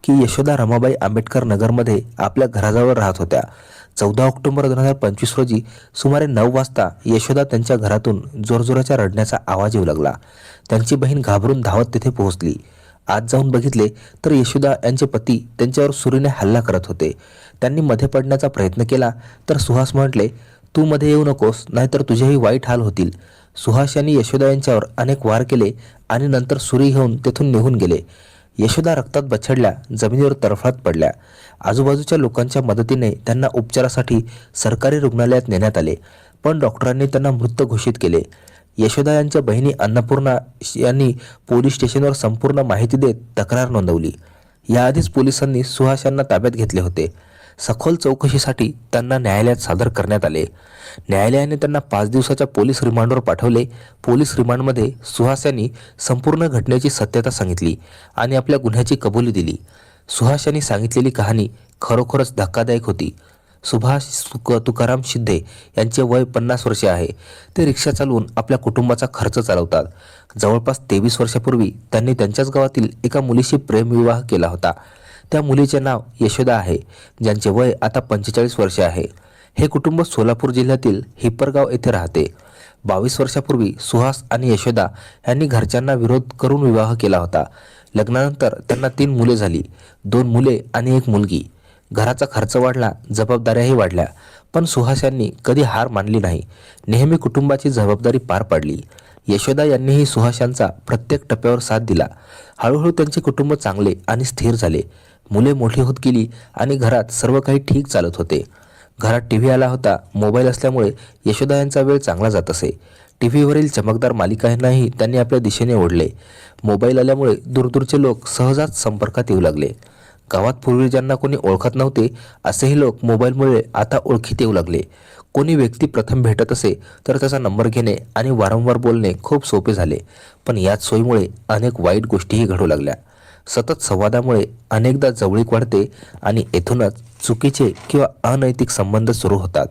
की यशोदा रमाबाई आंबेडकर नगरमध्ये आपल्या घराजवळ राहत होत्या. 14 ऑक्टोबर 2025 रोजी सुमारे 9 वाजता यशोदा त्यांच्या घरातून जोरजोराच्या रडण्याचा आवाज येऊ लागला. त्यांची बहीण घाबरून धावत तिथे पोहोचली. आत जाऊन बघितले तर यशोदा यांचे पती त्यांच्यावर सुरीने हल्ला करत होते. त्यांनी मध्ये पडण्याचा प्रयत्न केला तर सुहास म्हटले, "तू मध्ये येऊ नकोस, नाहीतर तुझेही वाईट हाल होतील." सुहास यांनी यशोदा यांच्यावर अनेक वार केले आणि नंतर सुरी घेऊन तेथून निघून गेले. यशोदा रक्तात बछडल्या जमिनीवर तरफडत पडल्या. आजूबाजूच्या लोकांच्या मदतीने त्यांना उपचारासाठी सरकारी रुग्णालयात नेण्यात आले, पण डॉक्टरांनी त्यांना मृत घोषित केले. यशोदा यांच्या बहिणी अन्नपूर्णा यांनी पोलीस स्टेशनवर संपूर्ण माहिती देत तक्रार नोंदवली. याआधीच पोलिसांनी सुहास यांना ताब्यात घेतले होते. सखोल चौकशीसाठी त्यांना न्यायालयात सादर करण्यात आले. न्यायालयाने त्यांना 5 दिवसाच्या पोलीस रिमांडवर पाठवले. पोलीस रिमांडमध्ये सुहास यांनी संपूर्ण घटनेची सत्यता सांगितली आणि आपल्या गुन्ह्याची कबुली दिली. सुहास यांनी सांगितलेली कहाणी खरोखरच धक्कादायक होती. सुभाष तुकाराम शिंदे यांचे वय 50 वर्षे आहे. ते रिक्षा चालवून आपल्या कुटुंबाचा खर्च चालवतात. जवळपास 23 वर्षापूर्वी त्यांनी त्यांच्याच गावातील एका मुलीशी प्रेमविवाह केला होता. त्या मुलीचे नाव यशोदा आहे, ज्यांचे वय आता 45 वर्षे आहे. हे कुटुंब सोलापूर जिल्ह्यातील हिप्परगाव येथे राहते. 22 वर्षापूर्वी सुहास आणि यशोदा यांनी घरच्यांना विरोध करून विवाह केला होता. लग्नानंतर त्यांना 3 मुले झाली, 2 मुले आणि 1 मुलगी. घराचा खर्च वाढला, जबाबदाऱ्याही वाढल्या, पण सुहास यांनी कधी हार मानली नाही. नेहमी कुटुंबाची जबाबदारी पार पाडली. यशोदा यांनीही सुहास यांचा प्रत्येक टप्प्यावर साथ दिला. हळूहळू त्यांचे कुटुंब चांगले आणि स्थिर झाले. मुले मोठी होत गेली आणि घरात सर्व काही ठीक चालत होते. घरात टीव्ही आला होता. मोबाईल असल्यामुळे यशोदा यांचा वेळ चांगला जात असे. टीव्हीवरील चमकदार मालिकांनाही त्यांनी आपल्या दिशेने ओढले. मोबाईल आल्यामुळे दूरदूरचे लोक सहजच संपर्कात येऊ लागले. गावात पूर्वी ज्यांना कोणी ओळखत नव्हते असेही लोक मोबाईलमुळे आता ओळखीत येऊ लागले. कोणी व्यक्ती प्रथम भेटत असे तर त्याचा नंबर घेणे आणि वारंवार बोलणे खूप सोपे झाले. पण याच सोयीमुळे अनेक वाईट गोष्टीही घडू लागल्या. सतत संवादामुळे अनेकदा जवळीक वाढते आणि येथूनच चुकीचे किंवा अनैतिक संबंध सुरू होतात.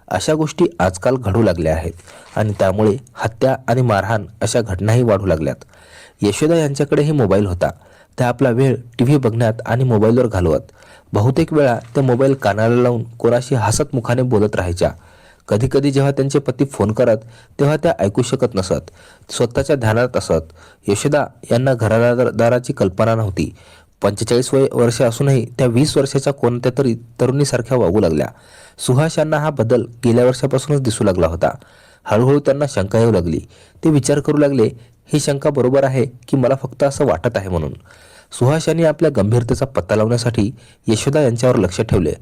अशा गोष्टी आजकाल घडू लागल्या आहेत आणि त्यामुळे हत्या आणि मारहाण अशा घटनाही वाढू लागल्यात. यशोदा यांच्याकडेही मोबाईल होता. त्या आपला वेळ टीव्ही बघण्यात आणि मोबाईलवर घालवत. बहुतेक वेळा त्या मोबाईल कानाला लावून कोणाशी हसत मुखाने बोलत राहायच्या. कधीकधी जेव्हा त्यांचे पती फोन करत तेव्हा त्या ऐकू शकत नसत, स्वतःच्या ध्यानात असत. यशोदा यांना घरादाराची कल्पना नव्हती. 45 वर्ष असूनही त्या 20 वर्षाच्या कोणत्या तरी तरुणीसारख्या वागू लागल्या. सुहास यांना हा बदल गेल्या वर्षापासूनच दिसू लागला होता. हळूहळू त्यांना शंका येऊ लागली. ते विचार करू लागले, ही शंका बरोबर आहे की मला फक्त असं वाटत आहे म्हणून. सुहास यांनी आपल्या गंभीरतेचा पत्ता लावण्यासाठी यशोदा यांच्यावर लक्ष ठेवले.